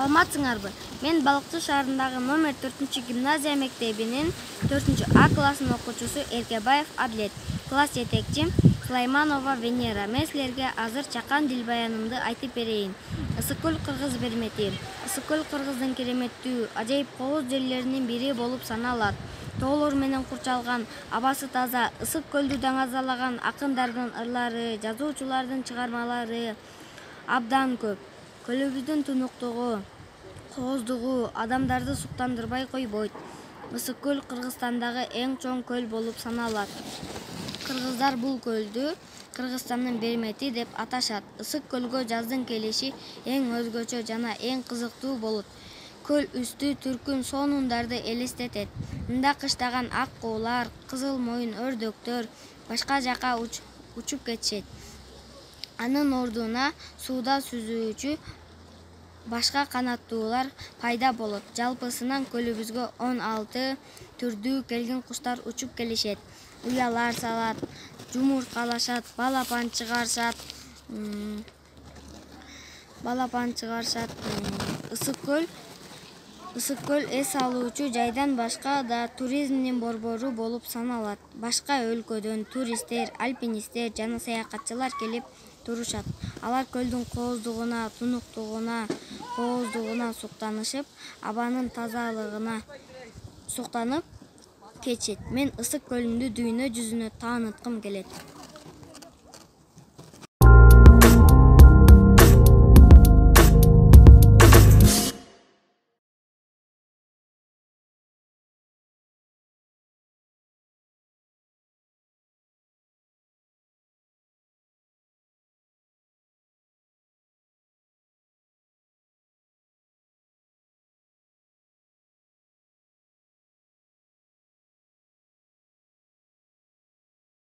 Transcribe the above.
Саламатсыңарбы? Мен Балыкчы шаарындагы номер 4-гимназия мектебинин 4А классынын окуучусу Эркебаев Адлет. Класс жетекчим Сулайманова Венера. Мен силерге азыр чакан дил баянымды айтып берейин. Ысык-көл Кыргыз бермети. Ысык-көл Кыргыздын кереметтүү, ажайып кооз жерлеринин бири болуп саналат. Тоолор менен курчалган, абасы таза, ысык-көлдү даңазалаган акындардын ырлары, жазуучулардын чыгармалары абдан көп. Көлүбүздүн тунуктугу, кооздугу адамдарды суктандырбай койбойт. Ысык-көл Кыргызстандагы эң чоң көл болуп саналат. Кыргыздар бул көлдү Кыргызстандын бермети деп аташат. Ысык-көлгө жаздын келиши эң өзгөчө жана эң кызыктуу болот. Көл үстү түркүн сонундарды элестетет. Мында кыштаган ак куулар, кызыл моюн өрдөктөр башка жака учуп кетишет. Анын ордуна сууда сүзүүчү башка канаттуулар пайда болот. Жалпысынан көлүбүзгө 16 түрдүү келген куштар учуп келишет. Уялар салат, жумурткалашат, балапан чыгарышат. Ысык-көл эс алуучу жайдан башка да туризмдин борбору болуп саналат. Башка өлкөдөн туристтер, альпинисттер жана саякатчылар келип турушат. Алар көлдүн кооздугуна, тунуктугуна, кооздугуна суктанышып, абанын тазалыгына суктанып кетишет. Мен Ысык көлүмдү дүйнө жүзүнө тааныткым келет.